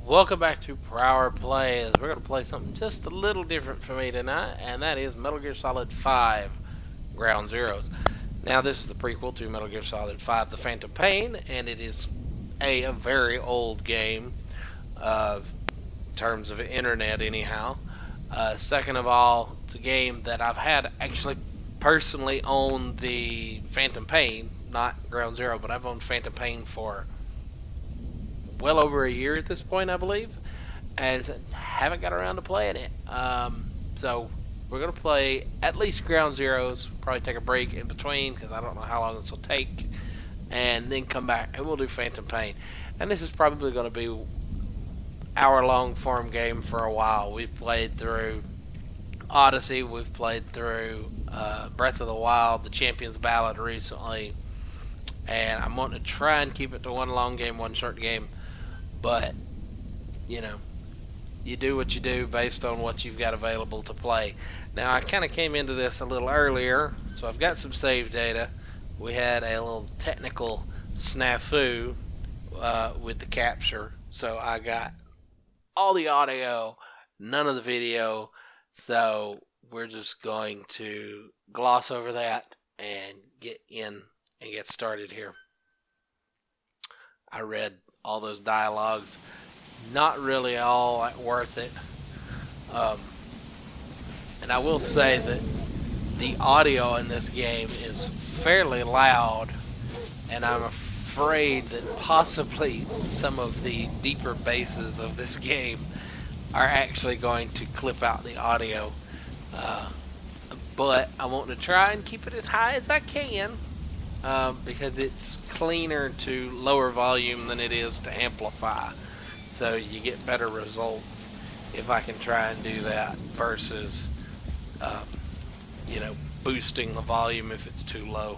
Welcome back to Power Plays. We're going to play something just a little different for me tonight, and that is Metal Gear Solid 5 Ground Zeroes. Now, this is the prequel to Metal Gear Solid 5 The Phantom Pain, and it is a very old game, in terms of internet anyhow. Second of all, it's a game that I've had actually personally owned the Phantom Pain, not Ground Zero, but I've owned Phantom Pain for well over a year at this point, I believe, and haven't got around to playing it. So we're gonna play at least Ground Zeroes. Probably take a break in between because I don't know how long this will take, and then come back and we'll do Phantom Pain. And this is probably going to be hour-long form game for a while. We've played through Odyssey, we've played through Breath of the Wild, the Champion's Ballad recently, and I'm wanting to try and keep it to one long game, one short game. But, you know, you do what you do based on what you've got available to play. Now, I kind of came into this a little earlier, so I've got some save data. We had a little technical snafu with the capture, so I got all the audio, none of the video, so we're just going to gloss over that and get in and get started here. I read all those dialogues. Not really all worth it. And I will say that the audio in this game is fairly loud, and I'm afraid that possibly some of the deeper basses of this game are actually going to clip out the audio. But I want to try and keep it as high as I can. Because it's cleaner to lower volume than it is to amplify, so you get better results if I can try and do that versus boosting the volume if it's too low.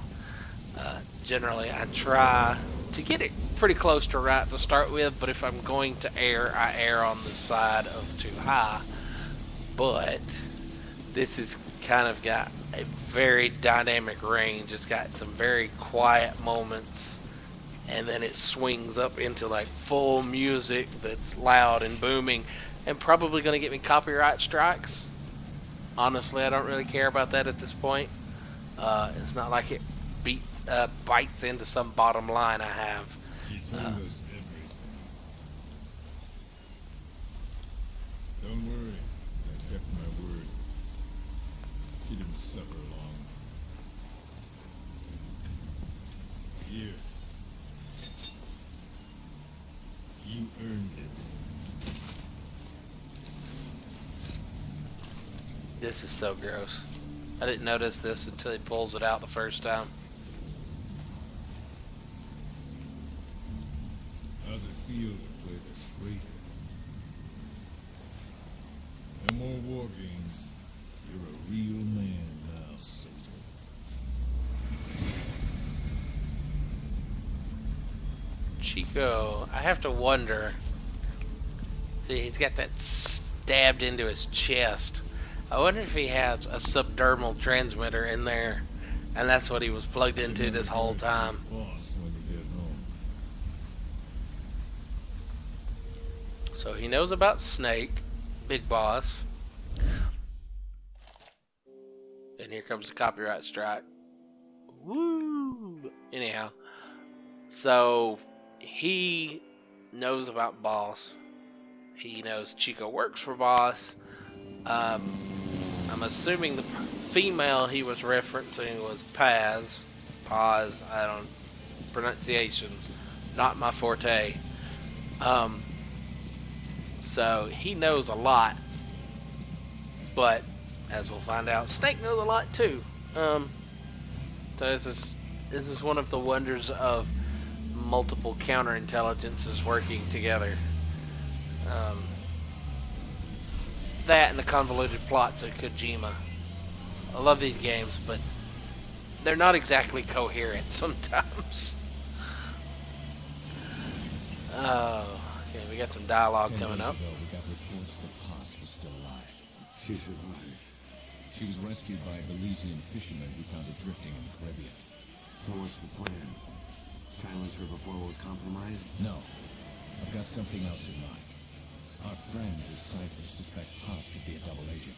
Generally I try to get it pretty close to right to start with, but if I'm going to err, I err on the side of too high. But this is kind of got a very dynamic range. It's got some very quiet moments, and then it swings up into like full music that's loud and booming, and probably going to get me copyright strikes. Honestly, I don't really care about that at this point. It's not like it bites into some bottom line I have. Don't worry, I kept my word. She didn't suffer long. Here. You earned it. This is so gross. I didn't notice this until he pulls it out the first time. How's it feel to play the traitor? No more war games. You're a real man now, soldier. Chico, I have to wonder. See, he's got that stabbed into his chest. I wonder if he has a subdermal transmitter in there, and that's what he was plugged into this whole time. Boss when you get home. So he knows about Snake, Big Boss. And here comes the copyright strike. Woo! Anyhow, so he knows about Boss. He knows Chico works for Boss. I'm assuming the female he was referencing was Paz. Paz, I don't... pronunciations, not my forte. So he knows a lot. But, as we'll find out, Snake knows a lot too. So this is one of the wonders of multiple counterintelligences working together. That and the convoluted plots of Kojima. I love these games, but they're not exactly coherent sometimes. Oh, okay, we got some dialogue coming up. We got reports that Haas was still alive. She survived. She was rescued by a Belizean fisherman who found her drifting in the Caribbean. So what's the plan? Silence her before we're compromised? No, I've got something else in mind. Our friends at Cypher suspect Haas could be a double agent.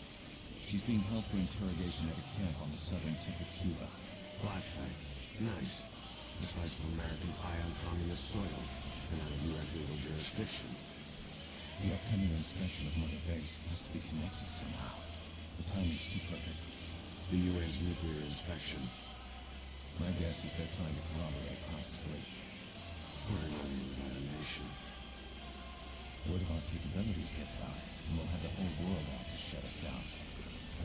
She's being held for interrogation at a camp on the southern tip of Cuba. Black site. Nice. The site's of American eye on communist soil and out of U.S. legal jurisdiction. The upcoming inspection of Mother Base has to be connected somehow. The timing's too perfect. The UN's nuclear inspection. My guess is they're trying to corroborate Haas's leak. We're an army without a nation. Word of our capabilities gets out, and we'll have the whole world out to shut us down.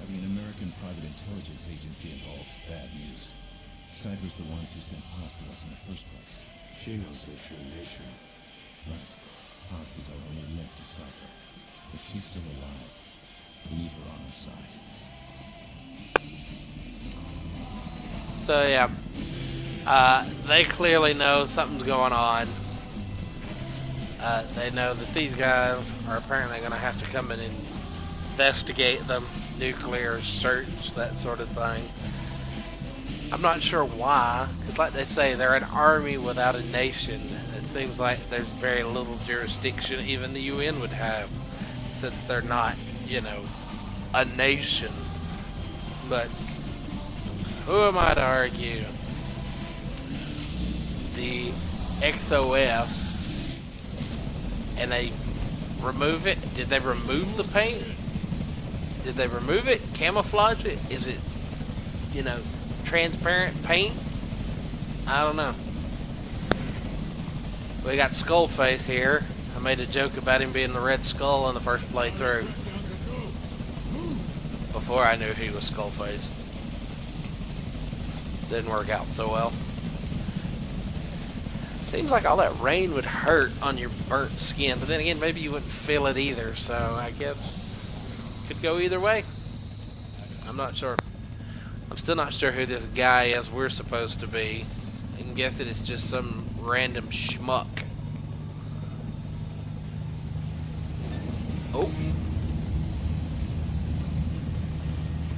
Having an American private intelligence agency involved is bad news. Cypher's the ones who sent Haas to us in the first place. She knows their true nature. Right. Haas is our only link to Cypher. If she's still alive, we need her on our side. So yeah, they clearly know something's going on. They know that these guys are apparently going to have to come and investigate them, nuclear search, that sort of thing. I'm not sure why, because like they say, they're an army without a nation. It seems like there's very little jurisdiction even the UN would have, since they're not, you know, a nation. But who am I to argue? The XOF, and they remove it. Did they remove the paint? Did they remove it? Camouflage it? Is it, you know, transparent paint? I don't know. We got Skullface here. I made a joke about him being the Red Skull in the first playthrough, before I knew he was Skullface. Didn't work out so well. Seems like all that rain would hurt on your burnt skin, but then again, maybe you wouldn't feel it either, so I guess could go either way. I'm not sure. I'm still not sure who this guy is we're supposed to be. I'm guessing it's just some random schmuck. Oh.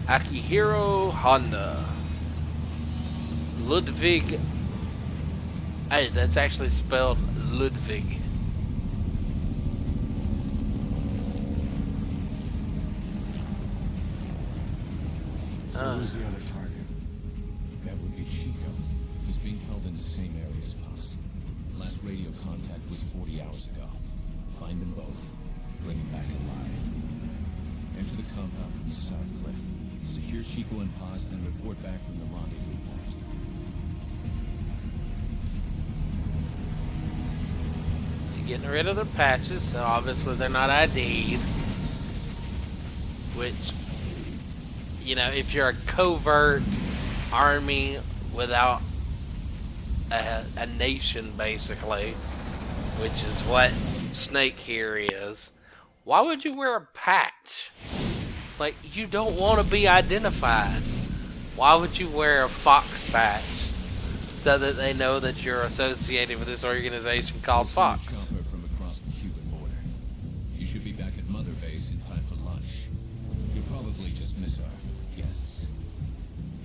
Akihiro Honda. Ludwig. Hey, that's actually spelled Ludwig. So who's the other target? That would be Chico. He's being held in the same area as us. Last radio contact was 40 hours ago. Find them both. Bring them back alive. Enter the compound from the south cliff. Secure Chico and Paz, then report back from the rendezvous point. Getting rid of their patches, so obviously they're not ID'd. Which, you know, if you're a covert army without a nation, basically, which is what Snake here is, why would you wear a patch? It's like, you don't want to be identified. Why would you wear a Fox patch? So that they know that you're associated with this organization called Fox. From across the Cuban border. You should be back at Mother Base in time for lunch. You'll probably just miss our guests.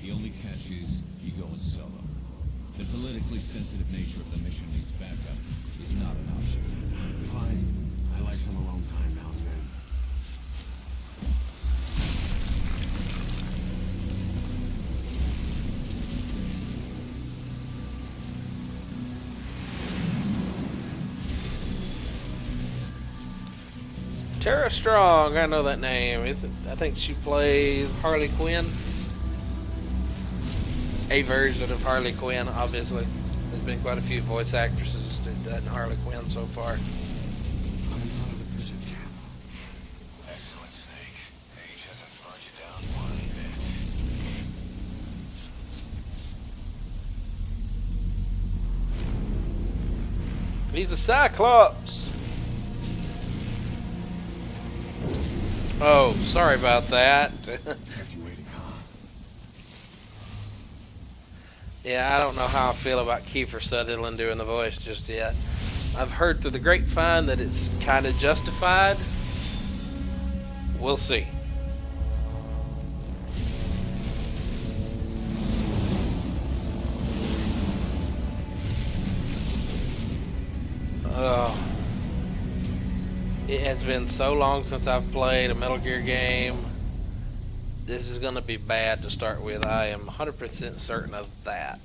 The only catch is you go solo. The politically sensitive nature of the mission needs backup. Is not an option. Fine. I like some alone time now and then. Tara Strong, I know that name. I think she plays Harley Quinn. A version of Harley Quinn, obviously. There's been quite a few voice actresses that did that in Harley Quinn so far. I'm in front of the prison camp. Excellent, Snake. Age hasn't slowed you down one bit. He's a Cyclops. Oh, sorry about that. Kept you waiting, huh? Yeah, I don't know how I feel about Kiefer Sutherland doing the voice just yet. I've heard through the grapevine that it's kind of justified. We'll see. It has It's been so long since I've played a Metal Gear game. This is gonna be bad to start with. I am 100% certain of that.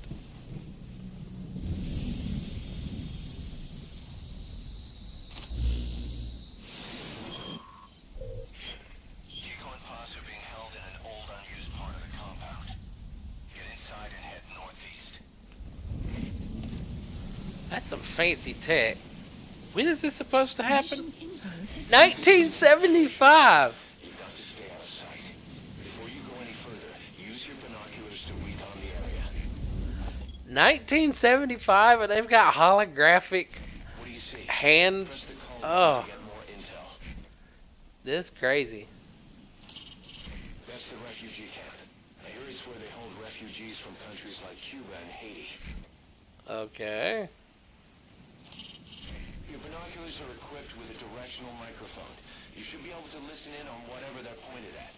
That's some fancy tech. When is this supposed to happen? 1975! You've got to stay out of sight. Before you go any further, use your binoculars to recon the area. 1975 and they've got holographic What do you see? hand. Press the call Oh, to get more intel. this is crazy. That's the refugee camp. I hear it's where they hold refugees from countries like Cuba and Haiti. Okay. Your binoculars are equipped with a directional microphone. You should be able to listen in on whatever they're pointed at.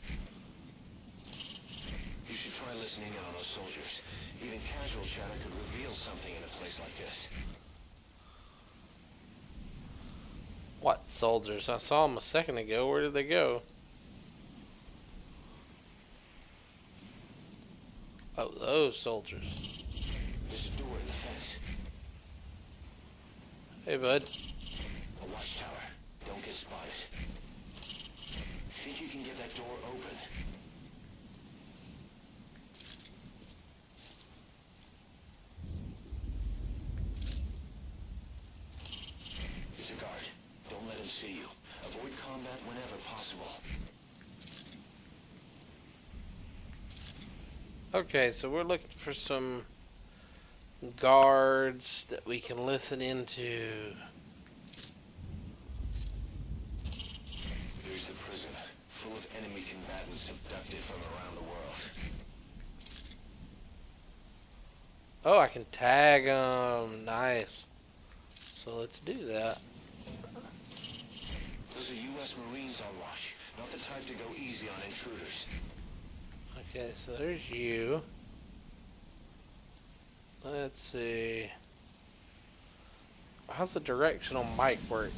You should try listening in on those soldiers. Even casual chatter could reveal something in a place like this. What soldiers? I saw them a second ago. Where did they go? Oh, those soldiers. There's a door in the fence. Hey, bud. A watchtower. Don't get spotted. Think you can get that door open? There's a guard. Don't let him see you. Avoid combat whenever possible. Okay, so we're looking for some guards that we can listen into. Here's the prison, full of enemy combatants abducted from around the world. Oh, I can tag them. Nice. So let's do that. Those are U.S. Marines on watch, not the type to go easy on intruders. Okay, so there's you. Let's see. How's the directional mic work?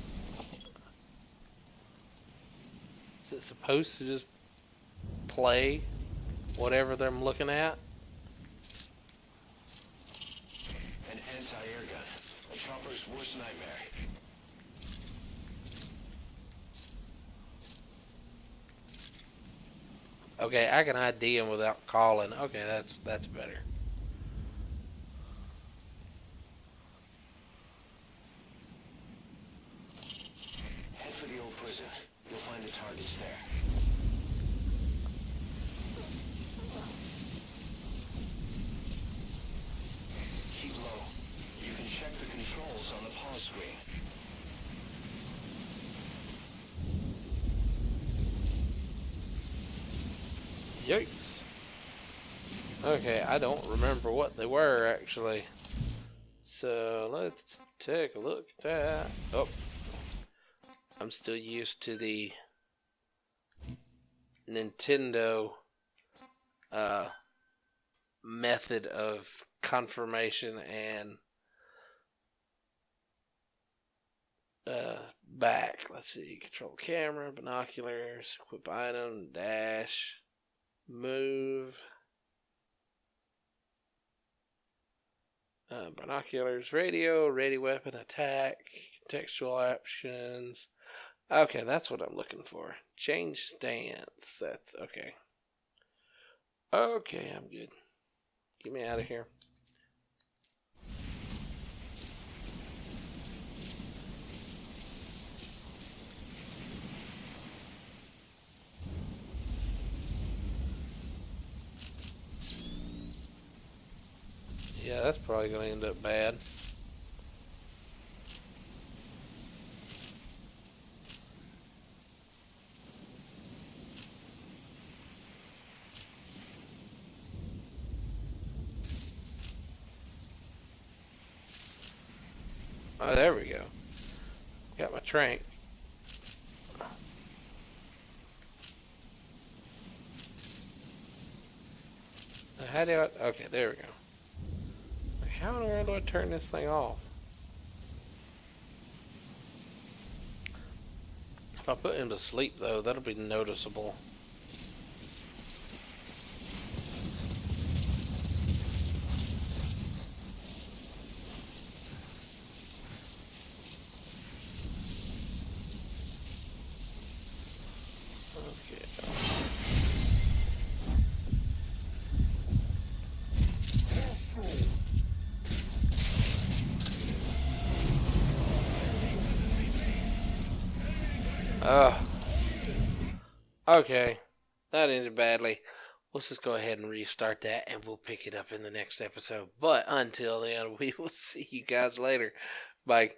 Is it supposed to just play whatever I'm looking at? An anti-air gun, a chopper's worst nightmare. Okay, I can ID him without calling. Okay, that's better. Head for the old prison. You'll find the targets there. Keep low. You can check the controls on the pause screen. Yikes. Okay, I don't remember what they were actually. So let's take a look at that. Oh, I'm still used to the Nintendo method of confirmation and back. Let's see, control camera, binoculars, equip item, dash, move, binoculars, radio, ready weapon, attack, contextual options. Okay, that's what I'm looking for. Change stance. That's okay. Okay, I'm good. Get me out of here. Yeah, that's probably going to end up bad. Oh, there we go. Got my trank. How do I... Okay, there we go. How in the world do I turn this thing off? If I put him to sleep, though, that'll be noticeable. Okay, that ended badly. Let's just go ahead and restart that, and we'll pick it up in the next episode. But until then, we will see you guys later. Bye.